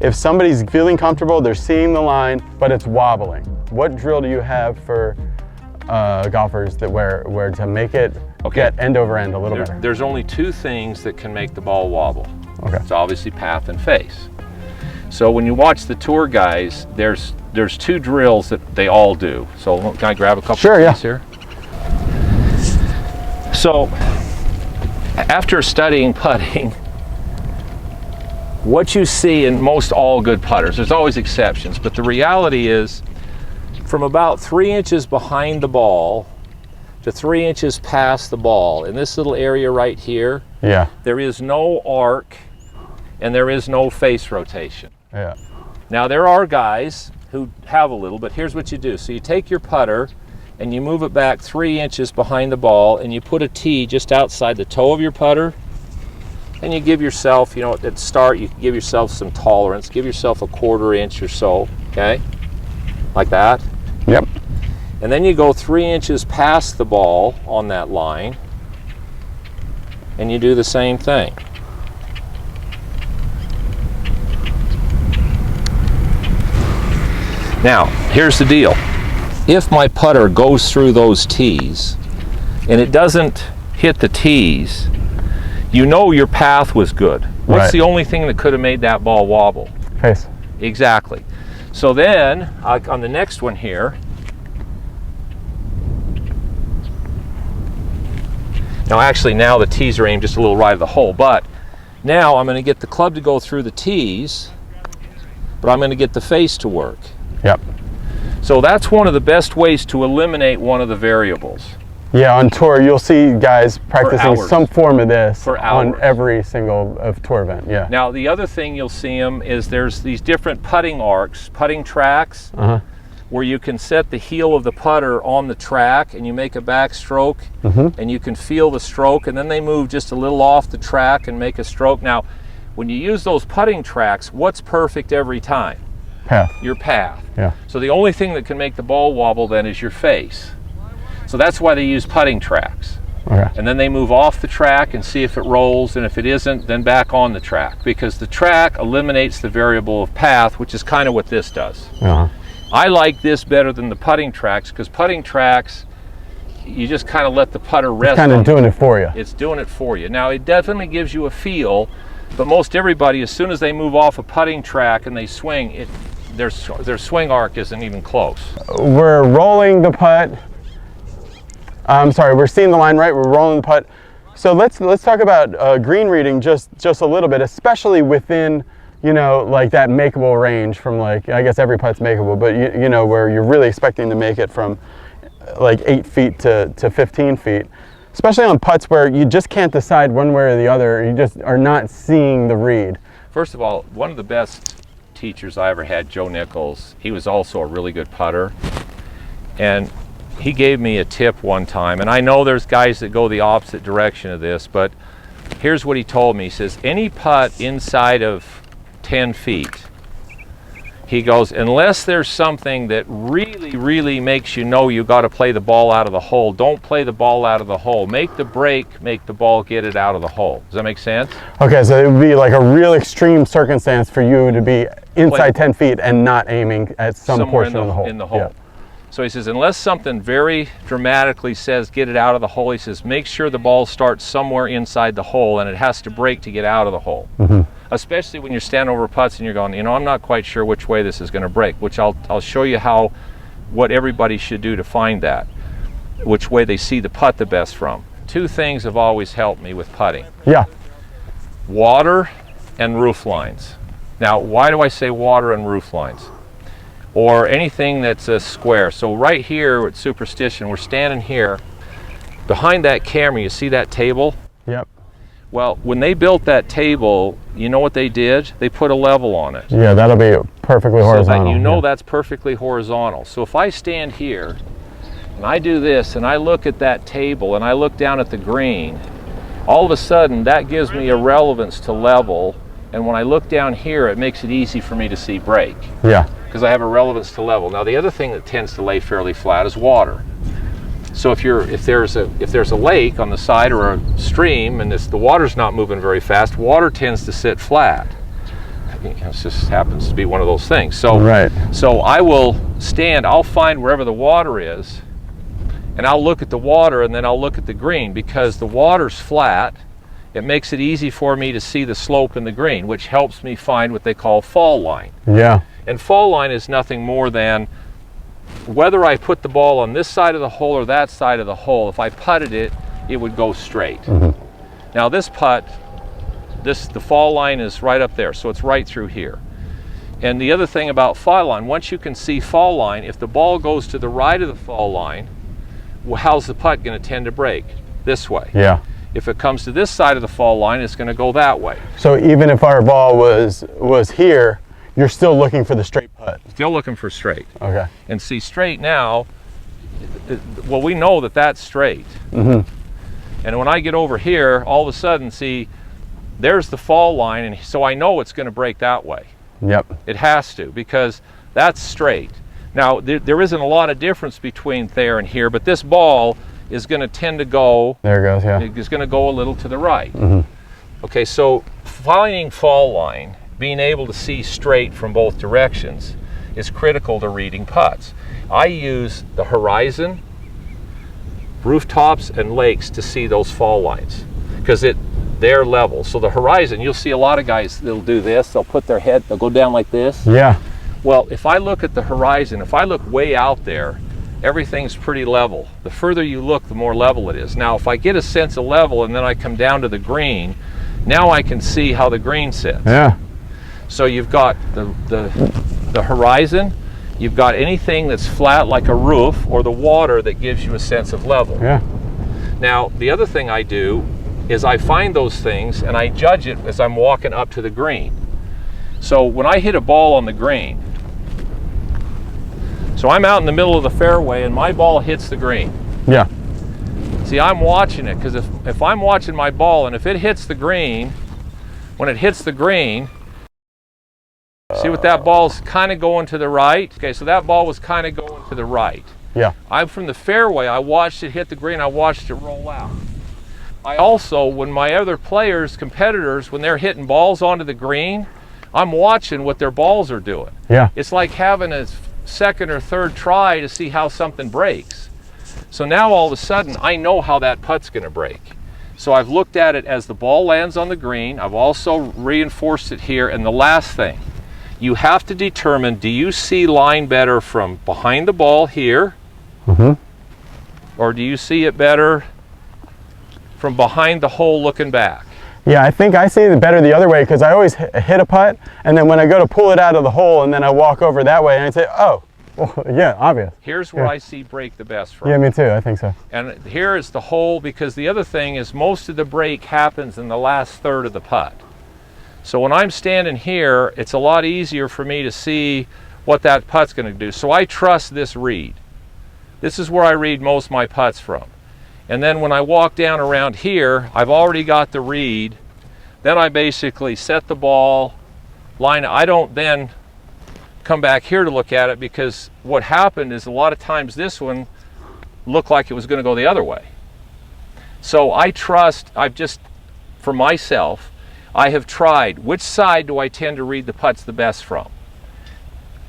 if somebody's feeling comfortable, they're seeing the line, but it's wobbling. What drill do you have for golfers that where to make it get end over end a little better? There's only two things that can make the ball wobble. Okay. It's obviously path and face. So when you watch the tour guys, there's two drills that they all do. So can I grab a couple of these here? So after studying putting, what you see in most all good putters, there's always exceptions, but the reality is from about 3 inches behind the ball to 3 inches past the ball, in this little area right here, there is no arc and there is no face rotation. Now there are guys who have a little, but here's what you do. So you take your putter and you move it back 3 inches behind the ball and you put a tee just outside the toe of your putter, and you give yourself, you know, at the start you can give yourself some tolerance, give yourself a 1/4 inch or so, okay? Like that. Yep. And then you go 3 inches past the ball on that line and you do the same thing. Now, here's the deal. If my putter goes through those tees and it doesn't hit the tees, you know your path was good. What's the only thing that could have made that ball wobble? Face. Exactly. So then, on the next one here, now the tees are aimed just a little right of the hole, but now I'm going to get the club to go through the tees, but I'm going to get the face to work. Yep. So that's one of the best ways to eliminate one of the variables. Yeah, on tour you'll see guys practicing some form of this on every single tour event. Yeah. Now the other thing you'll see them is there's these different putting arcs, putting tracks, where you can set the heel of the putter on the track and you make a backstroke and you can feel the stroke, and then they move just a little off the track and make a stroke. Now when you use those putting tracks, what's perfect every time? Path. Your path. Yeah. So the only thing that can make the ball wobble then is your face. So that's why they use putting tracks. Okay. And then they move off the track and see if it rolls, and if it isn't, then back on the track, because the track eliminates the variable of path, which is kind of what this does. I like this better than the putting tracks, because putting tracks, you just kind of let the putter rest. It's kind of doing it for you. It's doing it for you. Now it definitely gives you a feel, but most everybody, as soon as they move off a putting track and they swing, their swing arc isn't even close. We're rolling the putt. I'm sorry, we're seeing the line right, we're rolling the putt. So let's talk about green reading just a little bit, especially within, you know, like that makeable range from, like, I guess every putt's makeable, but you know, where you're really expecting to make it from like 8 feet to 15 feet. Especially on putts where you just can't decide one way or the other, you just are not seeing the read. First of all, one of the best teachers I ever had, Joe Nichols, he was also a really good putter. And he gave me a tip one time, and I know there's guys that go the opposite direction of this, but here's what he told me. He says, any putt inside of 10 feet, he goes, unless there's something that really makes you know you got to play the ball out of the hole, don't play the ball out of the hole. Make the break, make the ball get it out of the hole. Does that make sense? Okay, so it would be like a real extreme circumstance for you to be inside 10 feet and not aiming at some portion of the hole. In the hole. So he says, unless something very dramatically says get it out of the hole, he says, make sure the ball starts somewhere inside the hole and it has to break to get out of the hole. Especially when you're standing over putts and you're going, you know, I'm not quite sure which way this is going to break, which I'll show you what everybody should do to find that, which way they see the putt the best from. Two things have always helped me with putting. Yeah. Water and roof lines. Now, why do I say water and roof lines? Or anything that's a square. So right here with Superstition, we're standing here. Behind that camera, you see that table? Yep. Well, when they built that table, you know what they did? They put a level on it. Yeah, that'll be perfectly horizontal. So that you know that's perfectly horizontal. So if I stand here, and I do this, and I look at that table, and I look down at the green, all of a sudden, that gives me a relevance to level, and when I look down here, it makes it easy for me to see break. Yeah. Because I have a relevance to level. Now the other thing that tends to lay fairly flat is water. So if there's a lake on the side or a stream and the water's not moving very fast, water tends to sit flat. it just happens to be one of those things. So, right. so I will stand, I'll find wherever the water is, and I'll look at the water, and then I'll look at the green. Because the water's flat, it makes it easy for me to see the slope in the green, which helps me find what they call fall line. Yeah. And fall line is nothing more than whether I put the ball on this side of the hole or that side of the hole. If I putted it, it would go straight. Now this putt, the fall line is right up there, so it's right through here. And the other thing about fall line, once you can see fall line, if the ball goes to the right of the fall line, well, how's the putt going to tend to break? This way. Yeah. If it comes to this side of the fall line, it's going to go that way. So even if our ball was here, you're still looking for the straight putt. Still looking for straight. Okay. And see, straight now, well, we know that that's straight. And when I get over here, all of a sudden, see, there's the fall line, and so I know it's going to break that way. Yep. It has to, because that's straight. Now, there isn't a lot of difference between there and here, but this ball is going to tend to go, there it goes, yeah. It's going to go a little to the right. Okay, so finding fall line, being able to see straight from both directions, is critical to reading putts. I use the horizon, rooftops, and lakes to see those fall lines, because they're level. So the horizon, you'll see a lot of guys that'll do this. They'll put their head, they'll go down like this. Yeah. Well, if I look at the horizon, if I look way out there, everything's pretty level. The further you look, the more level it is. Now, if I get a sense of level and then I come down to the green, now I can see how the green sits. Yeah. So you've got the horizon, you've got anything that's flat like a roof, or the water that gives you a sense of level. Yeah. Now, the other thing I do is I find those things and I judge it as I'm walking up to the green. So when I hit a ball on the green, so I'm out in the middle of the fairway and my ball hits the green. Yeah. See, I'm watching it, because if I'm watching my ball and if it hits the green, when it hits the green, see what that ball's kind of going to the right? Okay, so that ball was kind of going to the right. Yeah. I'm from the fairway, I watched it hit the green, I watched it roll out. I also, when my other players, competitors, when they're hitting balls onto the green, I'm watching what their balls are doing. Yeah. It's like having a second or third try to see how something breaks. So now all of a sudden, I know how that putt's going to break. So I've looked at it as the ball lands on the green. I've also reinforced it here. And the last thing, you have to determine, do you see line better from behind the ball here? Or do you see it better from behind the hole looking back? Yeah, I think I see it better the other way, because I always hit a putt, and then when I go to pull it out of the hole, and then I walk over that way, and I say, oh, well, yeah, obvious. Here's where I see break the best from. Yeah, me too, I think so. And here is the hole, because the other thing is most of the break happens in the last third of the putt. So when I'm standing here, it's a lot easier for me to see what that putt's going to do. So I trust this read. This is where I read most of my putts from. And then when I walk down around here, I've already got the read. Then I basically set the ball, line. I don't then come back here to look at it, because what happened is a lot of times this one looked like it was going to go the other way. So I trust, for myself, I have tried which side do I tend to read the putts the best from.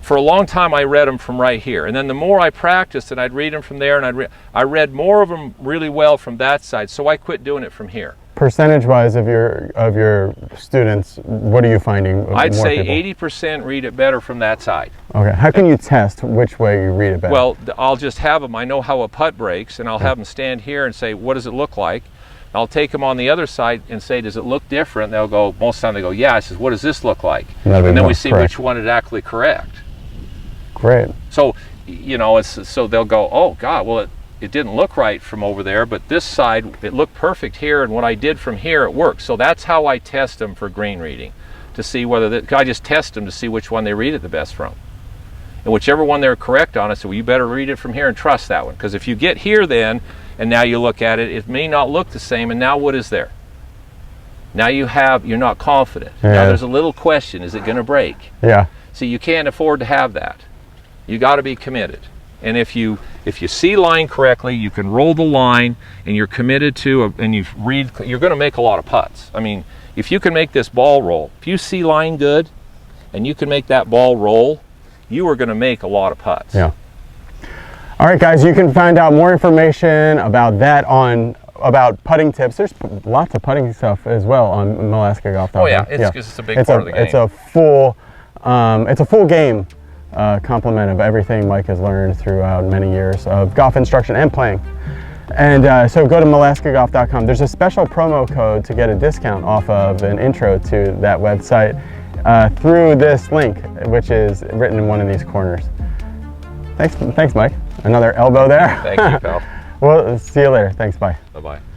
For a long time I read them from right here, and then the more I practiced, and I'd read them from there, and I read more of them really well from that side, so I quit doing it from here. Percentage-wise of your students, what are you finding? I'd say 80% read it better from that side. Okay, how can you test which way you read it better? Well, I'll just have them, I know how a putt breaks, and I'll have them stand here and say, what does it look like? I'll take them on the other side and say, does it look different? They'll go, most of the time they go, yeah. I says, what does this look like? And then we see which one is actually correct. Great. So, you know, so they'll go, oh God, well, it didn't look right from over there, but this side, it looked perfect here, and what I did from here, it worked. So that's how I test them for green reading, to see whether, I just test them to see which one they read it the best from. And whichever one they're correct on, I say, well, you better read it from here and trust that one. Because if you get here then, and now you look at it, it may not look the same, and now what is there? Now you're not confident. Yeah. Now there's a little question, is it going to break? Yeah. See, you can't afford to have that. You got to be committed. And if you see line correctly, you can roll the line, and you're committed to, and you're going to make a lot of putts. I mean, if you can make this ball roll, if you see line good, and you can make that ball roll, you are going to make a lot of putts. Yeah. All right, guys, you can find out more information about that about putting tips. There's lots of putting stuff as well on MALASKA.com. Oh yeah, it's a big part of the game. It's a full game complement of everything Mike has learned throughout many years of golf instruction and playing. And so go to MALASKAGolf.com. There's a special promo code to get a discount off of an intro to that website through this link, which is written in one of these corners. Thanks, Mike. Another elbow there. Thank you, pal. Well, see you later. Thanks, bye. Bye-bye.